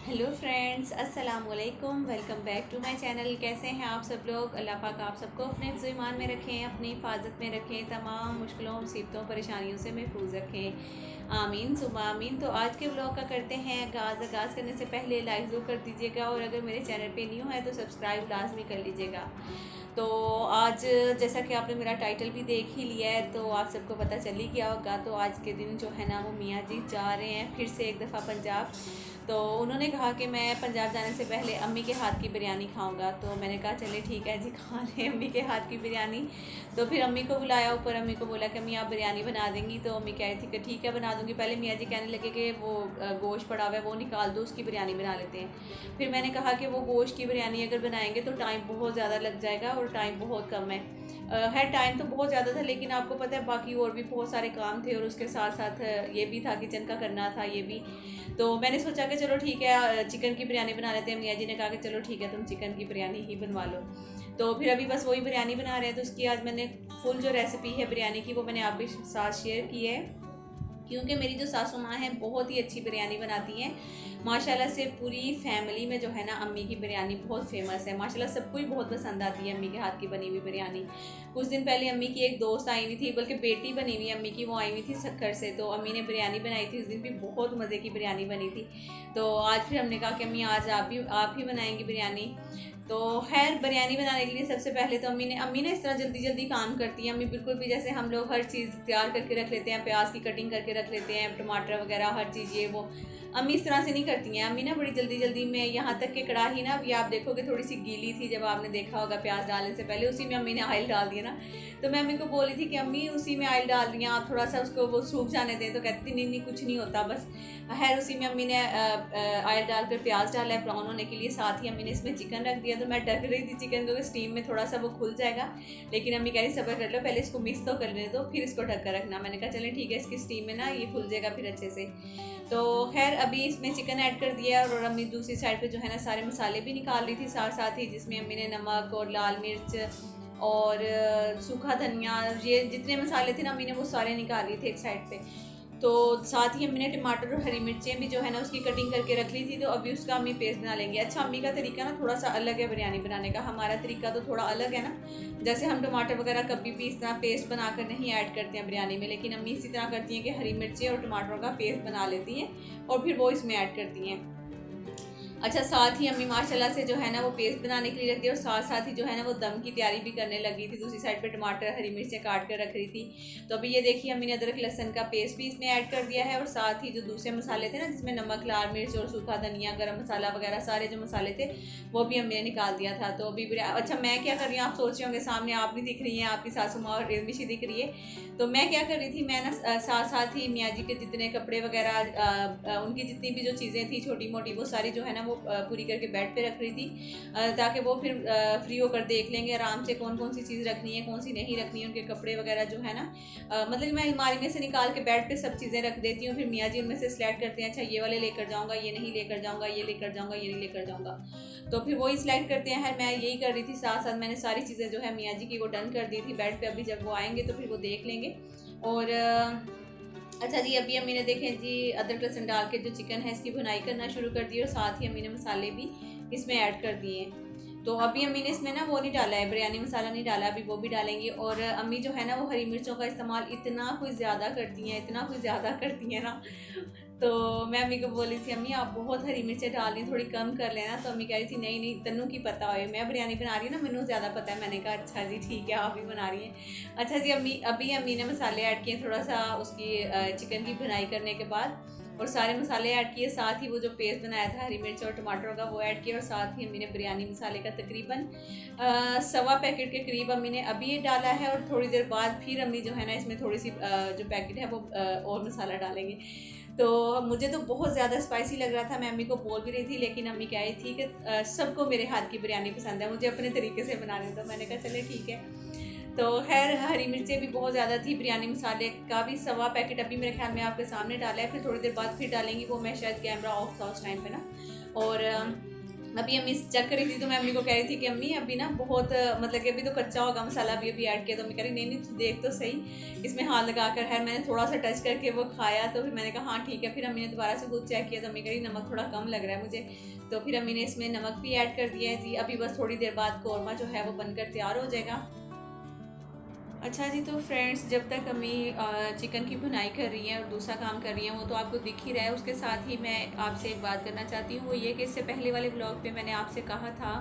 Hello friends, अस्सलाम वालेकुम। Welcome back to my channel. कैसे हैं आप सब लोग? अल्लाह पाक आप सबको अपने हिफ्ज़ ईमान में रखें, अपनी हिफाजत में रखें, तमाम मुश्किलों मुसीबतों परेशानियों से महफूज रखें। आमीन सुमा आमीन। तो आज के ब्लॉग का करते हैं आगाज़ करने से पहले लाइक ज़रूर कर दीजिएगा और अगर मेरे चैनल पे न्यू है तो सब्सक्राइब लाजमी कर लीजिएगा। तो आज जैसा कि आपने मेरा टाइटल भी देख ही लिया है तो आप सबको पता चल ही गया होगा। तो आज के दिन जो है ना वो मियाँ जी जा रहे हैं फिर से एक दफ़ा पंजाब। तो उन्होंने कहा कि मैं पंजाब जाने से पहले अम्मी के हाथ की बिरयानी खाऊंगा। तो मैंने कहा चले ठीक है जी, खा लें अम्मी के हाथ की बिरयानी। तो फिर अम्मी को बुलाया ऊपर, अम्मी को बोला कि अम्मी आप बिरयानी बना देंगी। तो अम्मी कह रही थी कि ठीक है बना दूंगी। पहले मियाँ जी कहने लगे कि वो गोश्त पड़ा हुआ है वो निकाल दो, उसकी बिरयानी बना लेते हैं। फिर मैंने कहा कि वो गोश्त की बिरयानी अगर बनाएंगे तो टाइम बहुत ज़्यादा लग जाएगा और टाइम बहुत कम है। है टाइम तो बहुत ज़्यादा था लेकिन आपको पता है बाकी और भी बहुत सारे काम थे और उसके साथ साथ ये भी था किचन का करना था ये भी। तो मैंने सोचा कि चलो ठीक है चिकन की बिरयानी बना लेते हैं। मियाँ जी ने कहा कि चलो ठीक है तुम चिकन की बिरयानी ही बनवा लो। तो फिर अभी बस वही बिरयानी बना रहे हैं। तो उसकी आज मैंने फुल जो रेसिपी है बिरयानी की वो मैंने आपके साथ शेयर की है, क्योंकि मेरी जो सासू माँ हैं बहुत ही अच्छी बिरयानी बनाती हैं माशाल्लाह से। पूरी फैमिली में जो है ना अम्मी की बिरयानी बहुत फेमस है माशाल्लाह, सबको ही बहुत पसंद आती है अम्मी के हाथ की बनी हुई बिरयानी। कुछ दिन पहले अम्मी की एक दोस्त आई हुई थी, बल्कि बेटी बनी हुई अम्मी की, वो आई हुई थी सक्खर से। तो अम्मी ने बिरयानी बनाई थी, उस दिन भी बहुत मज़े की बिरयानी बनी थी। तो आज फिर हमने कहा कि अम्मी आज आप ही बनाएंगी बिरयानी। तो खैर बिरयानी बनाने के लिए सबसे पहले तो अम्मी ने इस तरह जल्दी जल्दी काम करती हैं। अम्मी बिल्कुल भी जैसे हम लोग हर चीज़ तैयार करके रख लेते हैं, प्याज की कटिंग करके रख लेते हैं, टमाटर वगैरह हर चीज़ ये वो, अम्मी इस तरह से नहीं करती हैं। अम्मी ना बड़ी जल्दी जल्दी में, यहाँ तक कि कढ़ाई ना अभी आप देखोगे थोड़ी सी गीली थी जब आपने देखा होगा प्याज डालने से पहले, उसी में अम्मी ने ऑयल डाल दिया ना। तो मैं अम्मी को बोली थी कि अम्मी उसी में ऑयल डाल रही हैं आप, थोड़ा सा उसको वो सूख जाने दें। तो कहती नहीं नहीं कुछ नहीं होता बस। खैर उसी में अम्मी ने ऑयल डालकर प्याज डाला है ब्राउन होने के लिए, साथ ही अम्मी ने इसमें चिकन रख दिया। तो मैं ढक रही थी चिकन को, स्टीम में थोड़ा सा वो खुल जाएगा, लेकिन अम्मी कह रही सब्र कर लो पहले इसको मिक्स तो कर लेने दो फिर इसको ढक कर रखना। मैंने कहा चलें ठीक है, इसकी स्टीम में ना ये खुल जाएगा फिर अच्छे से। तो खैर अभी इसमें चिकन ऐड कर दिया और अम्मी दूसरी साइड पे जो है ना सारे मसाले भी निकाल रही थी साथ साथ ही, जिसमें अम्मी ने नमक और लाल मिर्च और सूखा धनिया, ये जितने मसाले थे ना अम्मी ने वो सारे निकाल लिए थे एक साइड पे। तो साथ ही अम्मी ने टमाटर और हरी मिर्चें भी जो है ना उसकी कटिंग करके रख ली थी। तो अभी उसका अम्मी पेस्ट बना लेंगे। अच्छा अम्मी का तरीका ना थोड़ा सा अलग है बिरयानी बनाने का, हमारा तरीका तो थोड़ा अलग है ना। जैसे हम टमाटर वगैरह कभी भी इस तरह पेस्ट बनाकर नहीं ऐड करते हैं बिरयानी में, लेकिन अम्मी इसी तरह करती हैं कि हरी मिर्चें और टमाटरों का पेस्ट बना लेती हैं और फिर वो इसमें ऐड करती हैं। अच्छा साथ ही अम्मी माशाल्लाह से जो है ना वो पेस्ट बनाने के लिए रख दिया और साथ साथ ही जो है ना वो दम की तैयारी भी करने लगी थी। दूसरी साइड पे टमाटर हरी मिर्चें काट कर रख रही थी। तो अभी ये देखिए अम्मी ने अदरक लहसन का पेस्ट भी इसमें ऐड कर दिया है और साथ ही जो दूसरे मसाले थे ना जिसमें नमक लाल मिर्च और सूखा धनिया गरम मसाला वगैरह सारे जो मसाले थे वो भी अम्मी ने निकाल दिया था। तो अभी अच्छा मैं क्या कर रही हूँ आप सोच रहे होंगे, सामने आप भी दिख रही हैं, आपकी सासू माँ और रेलमिशी दिख रही है। तो मैं क्या कर रही थी, मैं ना साथ साथ ही मियाँ जी के जितने कपड़े वगैरह उनकी जितनी भी जो चीज़ें थी छोटी मोटी वो सारी जो है ना वो पूरी करके बेड पे रख रही थी, ताकि वो फिर फ्री होकर देख लेंगे आराम से कौन कौन सी चीज़ रखनी है कौन सी नहीं रखनी है। उनके कपड़े वगैरह जो है ना मतलब मैं अलमारी में से निकाल के बेड पे सब चीज़ें रख देती हूँ। फिर मियाँ जी उनमें से सिलेक्ट करते हैं, अच्छा ये वाले लेकर जाऊँगा, ये नहीं लेकर जाऊँगा, ये लेकर जाऊँगा, ये नहीं लेकर जाऊँगा। तो फिर वही सिलेक्ट करते हैं। मैं यही कर रही थी, साथ साथ मैंने सारी चीज़ें जो है मियाँ जी की वो डन कर दी थी बेड पर। अभी जब वो आएंगे तो फिर वो देख लेंगे। और अच्छा जी अभी अम्मी ने देखें जी अदरक लहसुन डाल के जो चिकन है इसकी भुनाई करना शुरू कर दी और साथ ही अम्मी ने मसाले भी इसमें ऐड कर दिए। तो अभी अम्मी ने इसमें ना वो नहीं डाला है, बिरयानी मसाला नहीं डाला, अभी वो भी डालेंगे। और अम्मी जो है ना वो हरी मिर्चों का इस्तेमाल इतना कुछ ज़्यादा करती हैं, इतना कुछ ज़्यादा करती हैं ना। तो मैं अम्मी को बोली थी अम्मी आप बहुत हरी मिर्चें डाल रही, थोड़ी कम कर लेना। तो अम्मी कह रही थी नहीं नहीं तन्नू की पता है, मैं बिरयानी बना रही हूँ ना मैंने ज़्यादा पता है। मैंने कहा अच्छा जी ठीक है आप ही बना रही हैं। अच्छा जी अभी अम्मी ने मसाले ऐड किए थोड़ा सा उसकी चिकन की भुनाई करने के बाद, और सारे मसाले ऐड किए, साथ ही वो जो पेस्ट बनाया था हरी मिर्च और टमाटरों का वो ऐड किया। और साथ ही अम्मी ने बिरयानी मसाले का तकरीबन 1.25 पैकेट के करीब अम्मी ने अभी ये डाला है। और थोड़ी देर बाद फिर अम्मी जो है ना इसमें थोड़ी सी जो पैकेट है वो और मसाला डालेंगे। तो मुझे तो बहुत ज़्यादा स्पाइसी लग रहा था, मैं अम्मी को बोल भी रही थी, लेकिन अम्मी कह रही थी कि सबको मेरे हाथ की बिरयानी पसंद है, मुझे अपने तरीके से बनाने दो। मैंने कहा चले ठीक है। तो खैर हरी मिर्चें भी बहुत ज़्यादा थी, बिरयानी मसाले का भी 1.25 पैकेट अभी मेरे ख्याल में आपके सामने डाला है, फिर थोड़ी देर बाद फिर डालेंगी, वो मैं शायद कैमरा ऑफ था उस टाइम पे ना। और अभी अम्मी चेक कर रही थी तो मैं अम्मी को कह रही थी कि अम्मी अभी ना बहुत मतलब कि अभी तो कच्चा होगा मसाला, अभी अभी ऐड किया। तो अम्मी कह रही नहीं नहीं देख तो सही, इसमें हाथ लगा कर है। मैंने थोड़ा सा टच करके वो खाया तो फिर मैंने कहा हाँ ठीक है। फिर अम्मी ने दोबारा से खुद चेक किया तो अम्मी कह रही नमक थोड़ा कम लग रहा है मुझे। तो फिर अम्मी ने इसमें नमक भी ऐड कर दिया है जी। अभी बस थोड़ी देर बाद कौरमा जो है वो बनकर तैयार हो जाएगा। अच्छा जी, तो फ्रेंड्स जब तक अम्मी चिकन की भुनाई कर रही हैं और दूसरा काम कर रही हैं वो तो आपको दिख ही रहा है। उसके साथ ही मैं आपसे एक बात करना चाहती हूँ, वो ये कि इससे पहले वाले ब्लॉग पे मैंने आपसे कहा था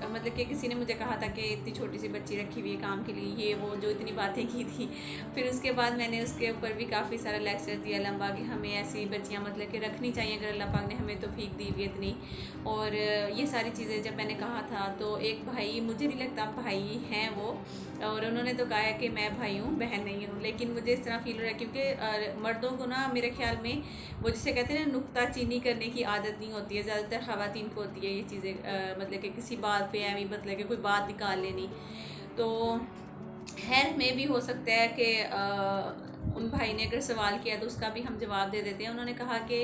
मतलब कि किसी ने मुझे कहा था कि इतनी छोटी सी बच्ची रखी हुई है काम के लिए, ये वो जो इतनी बातें की थी। फिर उसके बाद मैंने उसके ऊपर भी काफ़ी सारा लेक्चर दिया लंबा कि हमें ऐसी बच्चियाँ मतलब कि रखनी चाहिए अगर अल्लाह पाक ने हमें तौफीक दी हुई इतनी। और ये सारी चीज़ें जब मैंने कहा था तो एक भाई, मुझे नहीं लगता भाई हैं वो, और उन्होंने तो कहा है कि मैं भाई हूँ बहन नहीं हूँ, लेकिन मुझे इस तरह फील हो रहा है क्योंकि मर्दों को ना मेरे ख्याल में वो जिसे कहते हैं ना नुक्ता चीनी करने की आदत नहीं होती है, ज़्यादातर ख़वातीन को होती है ये चीज़ें, मतलब कि किसी बात पे एवं मतलब कि कोई बात निकाल लेनी। तो खैर में भी हो सकता है कि उन भाई ने अगर सवाल किया तो उसका भी हम जवाब दे देते हैं। उन्होंने कहा कि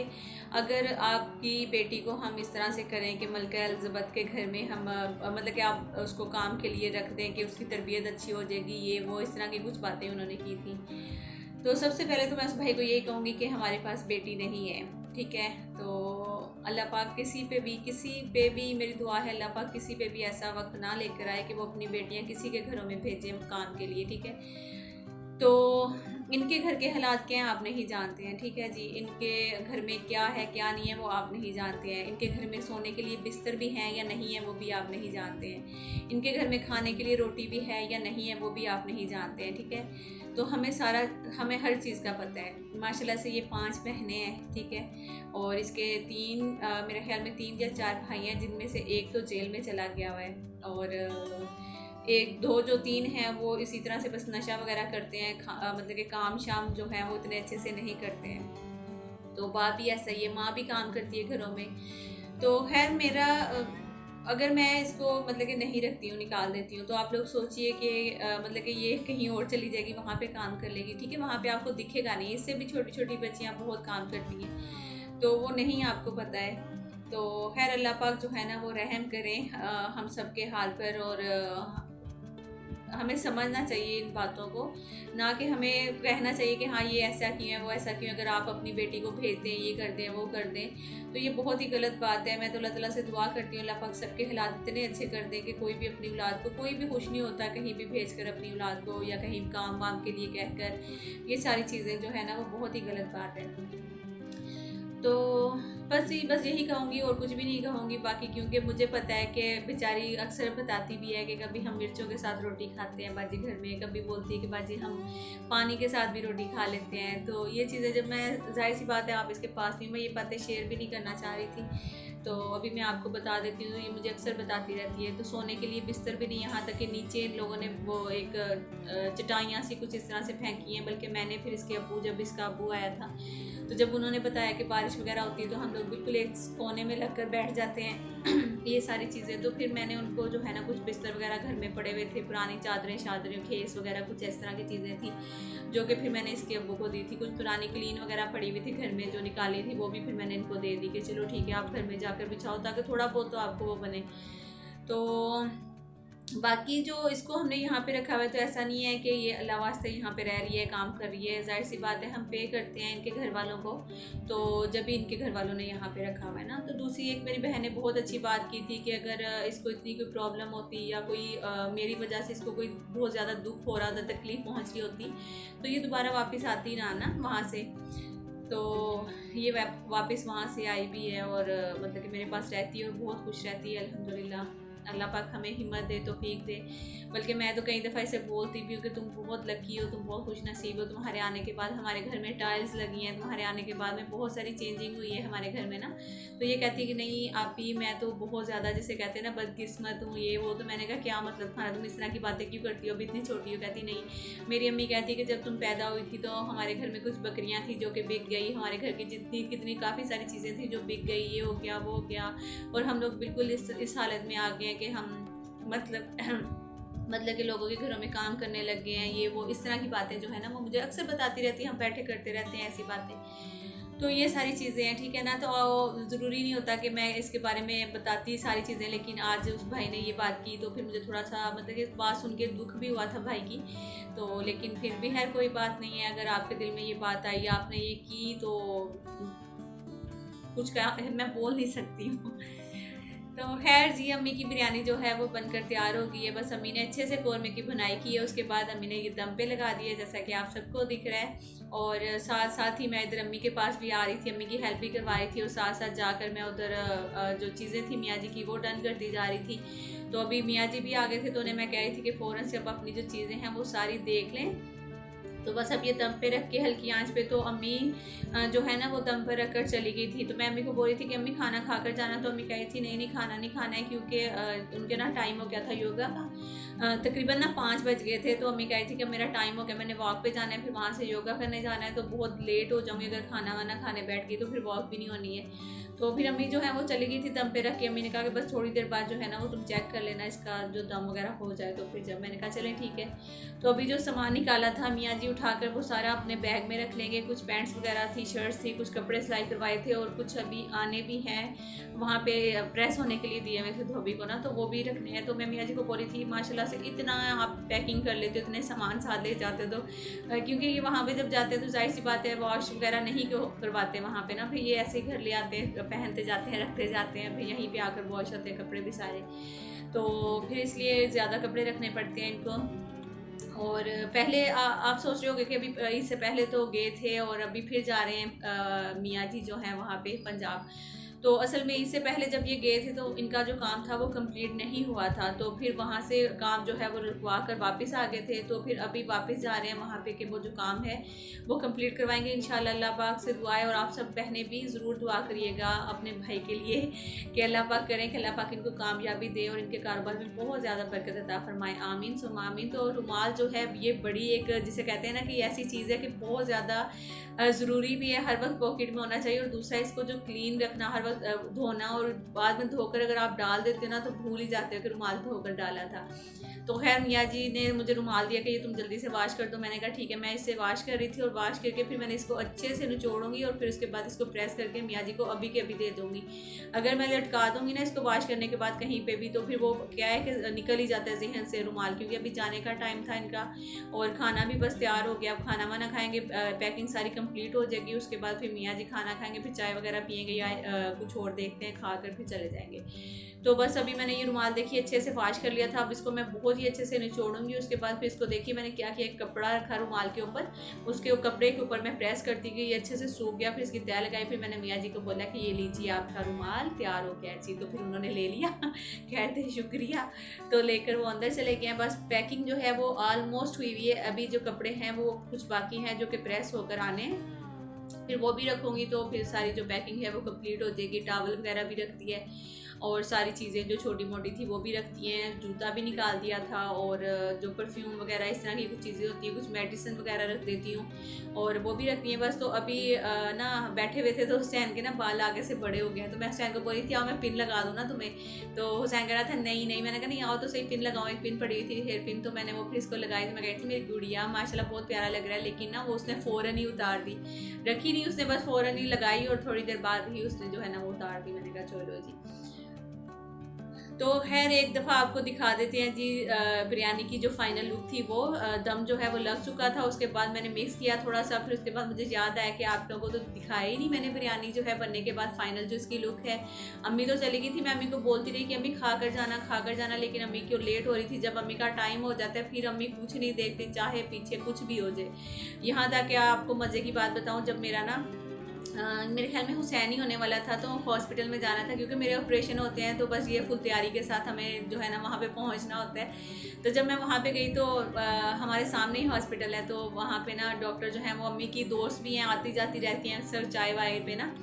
अगर आपकी बेटी को हम इस तरह से करें कि मलका एलिज़ाबेथ के घर में हम मतलब कि आप उसको काम के लिए रख दें कि उसकी तरबियत अच्छी हो जाएगी, ये वो इस तरह की कुछ बातें उन्होंने की थी। तो सबसे पहले तो मैं उस भाई को यही कहूँगी कि हमारे पास बेटी नहीं है, ठीक है। तो अल्लाह पाक किसी पे भी मेरी दुआ है अल्लाह पाक किसी पे भी ऐसा वक्त ना लेकर आए कि वो अपनी बेटियां किसी के घरों में भेजें काम के लिए, ठीक है। तो इनके घर के हालात क्या हैं आप नहीं जानते हैं, ठीक है जी। इनके घर में क्या है क्या नहीं है वो आप नहीं जानते हैं। इनके घर में सोने के लिए बिस्तर भी हैं या नहीं है वो भी आप नहीं जानते हैं। इनके घर में खाने के लिए रोटी भी है या नहीं है वो भी आप नहीं जानते हैं, ठीक है। तो हमें हर चीज़ का पता है। माशाल्लाह से ये 5 बहनें हैं, ठीक है। और इसके 3 मेरे ख्याल में 3 या 4 भाई हैं, जिनमें से एक तो जेल में चला गया हुआ है, और एक दो जो 3 हैं वो इसी तरह से बस नशा वगैरह करते हैं, मतलब कि काम शाम जो है वो इतने अच्छे से नहीं करते हैं। तो बाप भी ऐसा ही है, माँ भी काम करती है घरों में। तो खैर मेरा अगर मैं इसको मतलब कि नहीं रखती हूँ, निकाल देती हूँ, तो आप लोग सोचिए कि मतलब कि ये कहीं और चली जाएगी, वहाँ पे काम कर लेगी, ठीक है। वहाँ पे आपको दिखेगा नहीं। इससे भी छोटी छोटी बच्चियाँ बहुत काम करती हैं, तो वो नहीं आपको पता है। तो खैर अल्लाह पाक जो है ना वो रहम करें हम सब के हाल पर, और हमें समझना चाहिए इन बातों को, ना कि हमें कहना चाहिए कि हाँ ये ऐसा क्यों है वो ऐसा क्यों। अगर आप अपनी बेटी को भेज दें, ये कर दें वो कर दें, तो ये बहुत ही गलत बात है। मैं तो अल्लाह ताला से दुआ करती हूँ अल्लाह पाक सबके हालात इतने अच्छे कर दें कि कोई भी अपनी औलाद को, कोई भी खुश नहीं होता कहीं भी भेज कर अपनी औलाद को, या कहीं काम वाम के लिए कहकर। ये सारी चीज़ें जो है ना वो बहुत ही गलत बात है। तो बस यही कहूँगी और कुछ भी नहीं कहूँगी बाकी, क्योंकि मुझे पता है कि बेचारी अक्सर बताती भी है कि कभी हम मिर्चों के साथ रोटी खाते हैं बाजी घर में, कभी बोलती है कि बाजी हम पानी के साथ भी रोटी खा लेते हैं। तो ये चीज़ें जब मैं, जाहिर सी बात है आप इसके पास नहीं, मैं ये बातें शेयर भी नहीं करना चाह रही थी। तो अभी मैं आपको बता देती हूँ, ये मुझे अक्सर बताती रहती है। तो सोने के लिए बिस्तर भी नहीं, यहाँ तक कि नीचे इन लोगों ने वो एक चटाइयाँ सी कुछ इस तरह से फेंकी हैं। बल्कि मैंने फिर इसके अब्बू, जब इसका अब्बू आया था तो जब उन्होंने बताया कि बारिश वगैरह होती है तो हम लोग बिल्कुल एक कोने में लग कर बैठ जाते हैं ये सारी चीज़ें। तो फिर मैंने उनको जो है ना कुछ बिस्तर वगैरह घर में पड़े हुए थे, पुरानी चादरें खेस वगैरह कुछ इस तरह की चीज़ें थी, जो कि फिर मैंने इसके अब्बू को दी थी। कुछ पुरानी क्लीन वगैरह पड़ी हुई थी घर में जो निकाली थी, वो भी फिर मैंने इनको दे दी कि चलो ठीक है आप घर में जाकर बिछाओ, ताकि थोड़ा बहुत तो आपको वो बने। तो बाकी जो इसको हमने यहाँ पे रखा हुआ है तो ऐसा नहीं है कि ये अल्लाह वास्ते यहाँ पे रह रही है, काम कर रही है। जाहिर सी बात है हम पे करते हैं इनके घर वालों को, तो जब भी इनके घर वालों ने यहाँ पे रखा हुआ है ना। तो दूसरी एक मेरी बहन ने बहुत अच्छी बात की थी कि अगर इसको इतनी कोई प्रॉब्लम होती या कोई मेरी वजह से इसको कोई बहुत ज़्यादा दुख हो रहा था, तकलीफ़ पहुँच रही होती, तो ये दोबारा वापस आती ना वहाँ से। तो ये वापस वहाँ से आई भी है, और मतलब कि मेरे पास रहती है और बहुत खुश रहती है अल्हम्दुलिल्लाह। अल्लाह पाक हमें हिम्मत दे, तौफीक दे। बल्कि मैं तो कई दफ़ा इसे बोलती भी हूँ कि तुम बहुत लकी हो, तुम बहुत खुश नसीब हो, तुम्हारे आने के बाद हमारे घर में टाइल्स लगी हैं, तुम्हारे आने के बाद में बहुत सारी चेंजिंग हुई है हमारे घर में ना। तो ये कहती है कि नहीं आप ही, मैं तो बहुत ज़्यादा जिसे कहते हैं ना बदकिस्मत हूँ ये वो। तो मैंने कहा क्या मतलब खाना, तुम इस तरह की बातें क्यों करती हो, अभी इतनी छोटी हो। कहती नहीं, मेरी अम्मी कहती कि जब तुम पैदा हुई थी तो हमारे घर में कुछ बकरियाँ थी जो कि बिक गई, हमारे घर की जितनी कितनी काफ़ी सारी चीज़ें थी जो बिक गई, ये हो गया वो हो गया, और हम लोग बिल्कुल इस हालत में आ गए हैं कि हम मतलब कि लोगों के घरों में काम करने लग गए हैं, ये वो इस तरह की बातें जो है ना वो मुझे अक्सर बताती रहती है। हम बैठे करते रहते हैं ऐसी बातें। तो ये सारी चीज़ें हैं, ठीक है ना। तो ज़रूरी नहीं होता कि मैं इसके बारे में बताती सारी चीज़ें, लेकिन आज उस भाई ने ये बात की तो फिर मुझे थोड़ा सा मतलब कि बात सुन के दुख भी हुआ था भाई की। तो लेकिन फिर भी खैर कोई बात नहीं है, अगर आपके दिल में ये बात आई, आपने ये की, तो कुछ का मैं बोल नहीं सकती हूँ। तो खैर जी, अम्मी की बिरयानी जो है वो बनकर तैयार हो गई है। बस अम्मी ने अच्छे से कौरमे की भुनाई की है, उसके बाद अम्मी ने ये दम पे लगा दी है, जैसा कि आप सबको दिख रहा है। और साथ साथ ही मैं इधर अम्मी के पास भी आ रही थी, अम्मी की हेल्प भी करवा रही थी, और साथ साथ जाकर मैं उधर जो चीज़ें थी मियाँ जी की वो डन करती जा रही थी। तो अभी मियाँ जी भी आ गए थे, तो उन्हें मैं कह रही थी कि फ़ौरन से अब अपनी जो चीज़ें हैं वो सारी देख लें। तो बस अब ये दम पे रख के हल्की आंच पे, तो अम्मी जो है ना वो दम पर रख कर चली गई थी। तो मैं अम्मी को बोल रही थी कि अम्मी खाना खाकर जाना, तो अम्मी कह रही थी नहीं नहीं खाना नहीं खाना है, क्योंकि उनके ना टाइम हो गया था योगा का, तकरीबन ना 5 बज गए थे। तो अम्मी कह रही थी कि मेरा टाइम हो गया, मैंने वॉक पे जाना है, फिर वहाँ से योगा करने जाना है, तो बहुत लेट हो जाऊँगी अगर खाना वाना खाने बैठ गई तो फिर वॉक भी नहीं होनी है। तो फिर अम्मी जो है वो चली गई थी दम पे रख के। अम्मी ने कहा कि बस थोड़ी देर बाद जो है ना वो तुम चेक कर लेना इसका जो दम वगैरह हो जाए। तो फिर जब मैंने कहा चलें ठीक है, तो अभी जो सामान निकाला था मियाँ जी उठाकर वो सारा अपने बैग में रख लेंगे। कुछ पैंट्स वगैरह थी, शर्ट्स थी, कुछ कपड़े सिलाई करवाए थे, और कुछ अभी आने भी हैं वहाँ पे प्रेस होने के लिए दिए हुए थे धोबी को ना, तो वो भी रखने हैं। तो मैं मियाँ जी को बोली थी माशाल्लाह से इतना आप पैकिंग कर लेते हो, इतने सामान साथ ले जाते हो, तो क्योंकि वहाँ पे जब जाते हैं तो जाहिर सी बात है वॉश वगैरह नहीं करवाते वहाँ पे ना, फिर ये ऐसे ही घर ले आते हैं, पहनते जाते हैं, रखते जाते हैं, फिर यहीं पे आकर वॉश होते हैं कपड़े भी सारे। तो फिर इसलिए ज़्यादा कपड़े रखने पड़ते हैं इनको। और पहले आप सोच रहे होगे कि अभी इससे पहले तो गए थे और अभी फिर जा रहे हैं मियाँ जी जो हैं वहाँ पे पंजाब। तो असल में इससे पहले जब ये गए थे तो इनका जो काम था वो कंप्लीट नहीं हुआ था, तो फिर वहाँ से काम जो है वो रुकवा कर वापस आ गए थे। तो फिर अभी वापस जा रहे हैं वहाँ पे कि वो जो काम है वो कंप्लीट करवाएंगे इंशाल्लाह। अल्लाह पाक से दुआ है, और आप सब बहनें भी ज़रूर दुआ करिएगा अपने भाई के लिए कि अल्लाह पाक करें कि अल्लाह पाक इनको कामयाबी दे और इनके कारोबार में बहुत ज़्यादा बरकत अता फरमाए, आमीन सुम आमीन। तो रुमाल जो है ये बड़ी एक जिसे कहते हैं ना कि ऐसी चीज़ है कि बहुत ज़्यादा ज़रूरी भी है, हर वक्त पॉकेट में होना चाहिए। और दूसरा इसको जो क्लीन रखना, हर वक्त धोना, और बाद में धोकर अगर आप डाल देते हो ना तो भूल ही जाते हो कि रुमाल धोकर डाला था। तो खैर मियाँ जी ने मुझे रुमाल दिया कि ये तुम जल्दी से वाश कर दो। मैंने कहा ठीक है, मैं इससे वाश कर रही थी, और वाश करके फिर मैंने इसको अच्छे से निचोड़ूंगी, और फिर उसके बाद इसको प्रेस करके मियाँ जी को अभी के अभी दे दूँगी। अगर मैं लटका दूँगी ना इसको वाश करने के बाद कहीं पर भी, तो फिर वो क्या है कि निकल ही जाता है जहन से रुमाल, क्योंकि अभी जाने का टाइम था इनका, और खाना भी बस तैयार हो गया। अब खाना वाना खाएंगे, पैकिंग सारी कंप्लीट हो जाएगी, उसके बाद फिर मियाँ जी खाना खाएंगे, फिर चाय वगैरह पियेंगे या कुछ और देखते हैं, खा कर फिर चले जाएंगे। तो बस अभी मैंने ये रुमाल देखिए अच्छे से वाश कर लिया था। अब इसको मैं बहुत ही अच्छे से निचोड़ूंगी। उसके बाद फिर इसको देखिए मैंने क्या किया, एक कपड़ा रखा रुमाल के ऊपर, उसके कपड़े के ऊपर मैं प्रेस करती गई, ये अच्छे से सूख गया। फिर इसकी तय लगाई, फिर मैंने मियाँ जी को बोला कि ये लीजिए आपका रुमाल तैयार हो गया जी। तो फिर उन्होंने ले लिया, कहते शुक्रिया। तो लेकर वो अंदर चले गए। बस पैकिंग जो है वो ऑलमोस्ट हुई हुई है, अभी जो कपड़े हैं वो कुछ बाकी हैं जो कि प्रेस होकर आने, फिर वो भी रखूँगी तो फिर सारी जो पैकिंग है वो कंप्लीट हो जाएगी। टॉवल वगैरह भी रखती है, और सारी चीज़ें जो छोटी मोटी थी वो भी रखती हैं, जूता भी निकाल दिया था, और जो परफ्यूम वगैरह इस तरह की कुछ चीज़ें होती हैं, कुछ मेडिसिन वगैरह रख देती हूँ, और वो भी रखती हैं बस। तो अभी ना बैठे हुए थे तो हुसैन के ना बाल आगे से बड़े हो गए हैं, तो मैं हुसैन को बोली थी आओ मैं पिन लगा दूँ ना तुम्हें। तो हुसैन कह रहा था नहीं नहीं, मैंने कहा नहीं आओ तो सही पिन लगाओ। एक पिन पड़ी हुई थी हेयर पिन, तो मैंने वो फिर इसको लगाई। तो मैं कही थी मेरी गुड़िया माशाल्लाह बहुत प्यारा लग रहा है, लेकिन ना वो उसने फ़ौरन ही उतार दी, रखी नहीं उसने, बस फ़ौरन ही लगाई, और थोड़ी देर बाद ही उसने जो है ना वो उतार दी। मैंने कहा चलो जी। तो खैर एक दफ़ा आपको दिखा देते हैं जी बिरयानी की जो फाइनल लुक थी। वो दम जो है वो लग चुका था, उसके बाद मैंने मिक्स किया थोड़ा सा, फिर उसके बाद मुझे याद आया कि आप लोगों को तो दिखाया ही नहीं मैंने बिरयानी जो है बनने के बाद फाइनल जो इसकी लुक है। अम्मी तो चली गई थी, मैं अम्मी को बोलती रही कि अम्मी खा कर जाना, लेकिन अम्मी क्यों लेट हो रही थी। जब अम्मी का टाइम हो जाता है फिर अम्मी कुछ नहीं देखती, चाहे पीछे कुछ भी हो जाए। यहाँ तक कि आपको मज़े की बात बताऊँ, जब मेरा ना मेरे ख्याल में हुसैन ही होने वाला था, तो हॉस्पिटल में जाना था क्योंकि मेरे ऑपरेशन होते हैं, तो बस ये फुल तैयारी के साथ हमें जो है ना वहाँ पे पहुँचना होता है। तो जब मैं वहाँ पे गई तो हमारे सामने ही हॉस्पिटल है, तो वहाँ पे ना डॉक्टर जो है वो अम्मी की दोस्त भी हैं, आती जाती रहती हैं अक्सर चाय वाय पे ना।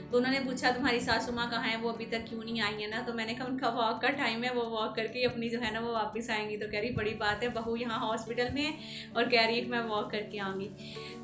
तो उन्होंने पूछा तुम्हारी सासू माँ कहाँ है, वो अभी तक क्यों नहीं आई है ना। तो मैंने कहा उनका वॉक का टाइम है, वो वॉक करके अपनी जो है ना वो वापस आएंगी। तो कह रही बड़ी बात है, बहू यहाँ हॉस्पिटल में और कह रही है कि मैं वॉक करके आऊँगी।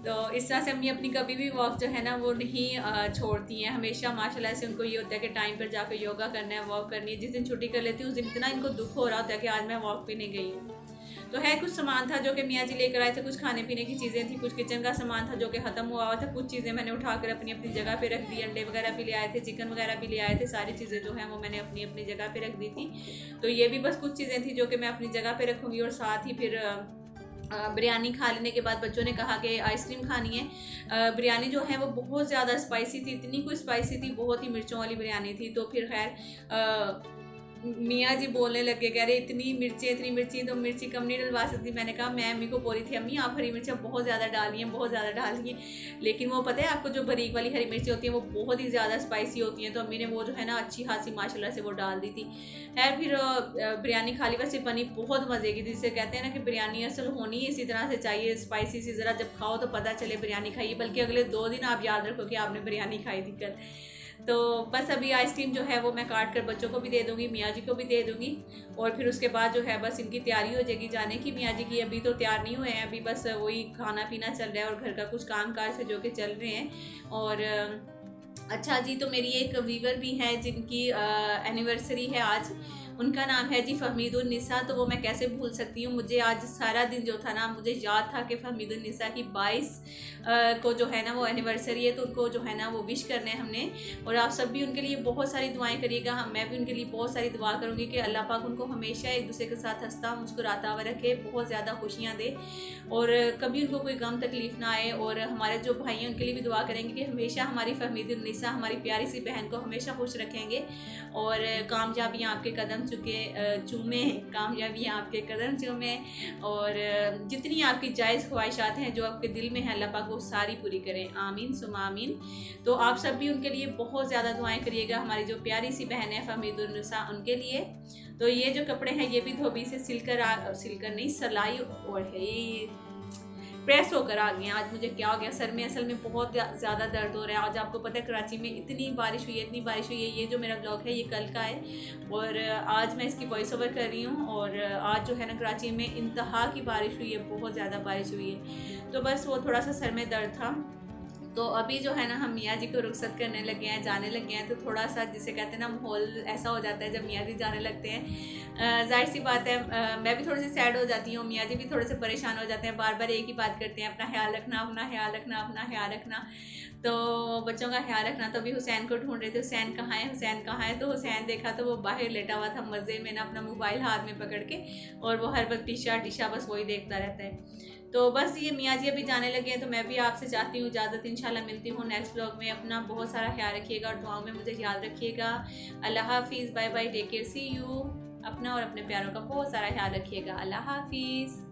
तो इस तरह से अम्मी अपनी कभी भी वॉक जो है ना वो नहीं छोड़ती हैं, हमेशा माशाल्लाह से उनको ये होता है कि टाइम पर जाकर योगा करना है, वॉक करनी है। जिस दिन छुट्टी कर लेती हूँ उस दिन इतना इनको दुख हो रहा होता है कि आज मैं वॉक पे नहीं गई हूँ। तो तो है कुछ सामान था जो कि मियाँ जी लेकर आए थे, कुछ खाने पीने की चीज़ें थी, कुछ किचन का सामान था जो कि ख़त्म हुआ था, कुछ चीज़ें मैंने उठाकर अपनी अपनी जगह पे रख दी। अंडे वगैरह भी ले आए थे, चिकन वगैरह भी ले आए थे, सारी चीज़ें जो हैं वो मैंने अपनी अपनी जगह पे रख दी थी। तो ये भी बस कुछ चीज़ें थी जो कि मैं अपनी जगह पे रखूँगी। और साथ ही फिर बिरयानी खा लेने के बाद बच्चों ने कहा कि आइसक्रीम खानी है। बिरयानी जो है वो बहुत ज़्यादा स्पाइसी थी, इतनी कोई स्पाइसी थी, बहुत ही मिर्चों वाली बिरयानी थी। तो फिर खैर मियाँ जी बोलने लगे, कह रहे इतनी मिर्ची तो मिर्ची कम नहीं डलवा सकती। मैंने कहा मैं अम्मी को बोली थी, अम्मी आप हरी मिर्चें बहुत ज़्यादा डाली हैं, बहुत ज़्यादा डाली हैं। लेकिन वो पता है आपको, जो बारीक वाली हरी मिर्ची होती हैं वो बहुत ही ज़्यादा स्पाइसी होती हैं। तो अम्मी ने वो जो है ना अच्छी खासी माशाल्लाह से वो डाल दी थी। खैर फिर बिरयानी खा ली। वैसे बनी बहुत मज़े की, जिसे कहते हैं ना कि बिरयानी असल होनी इसी तरह से चाहिए, स्पाइसी सी। ज़रा जब खाओ तो पता चले बिरयानी खाइए, बल्कि अगले 2 दिन आप याद रखो कि आपने बिरयानी खाई थी कल। तो बस अभी आइसक्रीम जो है वो मैं काट कर बच्चों को भी दे दूँगी, मियाँ जी को भी दे दूँगी। और फिर उसके बाद जो है बस इनकी तैयारी हो जाएगी जाने की। मियाँ जी की अभी तो तैयार नहीं हुए हैं, अभी बस वही खाना पीना चल रहा है और घर का कुछ काम काज है जो कि चल रहे हैं। और अच्छा जी, तो मेरी एक वीवर भी है जिनकी एनिवर्सरी है आज। उनका नाम है जी फहमीदुन्निसा। तो वो मैं कैसे भूल सकती हूँ, मुझे आज सारा दिन जो था ना, मुझे याद था कि फहमीदुन्निसा की 22 को जो है ना वो एनिवर्सरी है। तो उनको जो है ना वो विश करने हमने। और आप सब भी उनके लिए बहुत सारी दुआएं करिएगा। मैं भी उनके लिए बहुत सारी दुआ करूँगी कि अल्लाह पाक उनको हमेशा एक दूसरे के साथ हंसता मुस्कुराता हुआ रखे, बहुत ज़्यादा खुशियाँ दे और कभी उनको कोई गम तकलीफ़ ना आए। और हमारे जो भाई हैं उनके लिए भी दुआ करेंगे कि हमेशा हमारी फहमीदुन्निसा, हमारी प्यारी सी बहन को हमेशा खुश रखेंगे और कामयाबियाँ आपके कदम चूमे, कामयाबियाँ आपके कदम चूमे। और जितनी आपकी जायज़ ख्वाहिशात हैं जो आपके दिल में है, अल्लाह पाक वो सारी पूरी करें, आमीन सुमा आमीन। तो आप सब भी उनके लिए बहुत ज़्यादा दुआएं करिएगा, हमारी जो प्यारी सी बहन है फहमीदुन्निसा उनके लिए। तो ये जो कपड़े हैं ये भी धोबी से सिलकर नहीं, सिलाई और है ये प्रेस होकर आ गए हैं। आज मुझे क्या हो गया, सर में असल में बहुत ज़्यादा दर्द हो रहा है। आज आपको पता है कराची में इतनी बारिश हुई है, इतनी बारिश हुई है। ये जो मेरा ब्लॉग है ये कल का है और आज मैं इसकी वॉइस ओवर कर रही हूँ। और आज जो है ना कराची में इंतहा की बारिश हुई है, बहुत ज़्यादा बारिश हुई है। तो बस वो थोड़ा सा सर में दर्द था। तो अभी जो है ना हम मियाँ जी को रुखसत करने लगे हैं, जाने लगे हैं। तो थोड़ा सा जिसे कहते हैं ना माहौल ऐसा हो जाता है जब मियाँ जी जाने लगते हैं। जाहिर सी बात है मैं भी थोड़ी सी सैड हो जाती हूँ, मियाँ जी भी थोड़े से परेशान हो जाते हैं, बार बार एक ही बात करते हैं, अपना ख्याल रखना, अपना ख्याल रखना, अपना ख्याल रखना। तो बच्चों का ख्याल रखना। तो अभी हुसैन को ढूंढ रहे थे, हुसैन कहाँ है, हुसैन कहाँ है। तो हुसैन देखा तो वो बाहर लेटा हुआ था मज़े में ना, अपना मोबाइल हाथ में पकड़ के, और वो हर वक्त टीशा बस वही देखता रहता है। तो बस ये मियाँ जी अभी जाने लगे हैं। तो मैं भी आपसे चाहती हूँ इजाज़त, इंशाल्लाह मिलती हूँ नेक्स्ट ब्लॉग में। अपना बहुत सारा ख्याल रखिएगा और दुआओं में मुझे याद रखिएगा। अल्लाह हाफिज़, bye bye, take care, see you. अपना और अपने प्यारों का बहुत सारा ख्याल रखिएगा। अल्लाह हाफिज़।